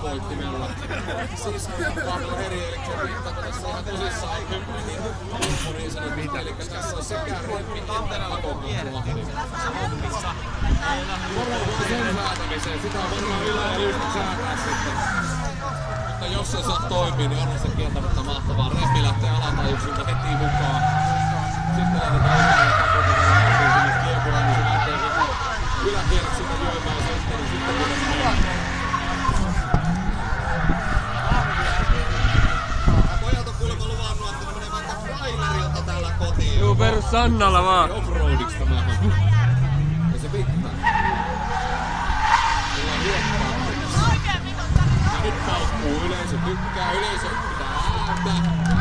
soittimella. Siis kahdella eri, eli riittääkö tässä ihan tosissaan niin sanottu. Eli tässä on sekä rempi että pakokkoa. Varoitus sen säätämiseen, sitä on varmaan Yle ja Lysti säätää sitten. Mutta jos se saa toimii, niin on se kieltämättä mahtavaa. Rempi lähtee alatajuuksilta heti mukaan. Sitten lähdetään ja pakotetaan sinne kiekolaan, niin se lähtee yläkierrot sinne lyömään sitten, niin sitten kuitenkin. Pojat on kuulemma luvannut, että ne menee vaikka trailerilta täällä kotiin. Juu, perus Sannalla vaan. Offroadiksi tämä on. Ja se pitää. Sillä on hiekkaa. Ja nyt paukkuu yleisö, tykkää yleisö, pitää ääntä.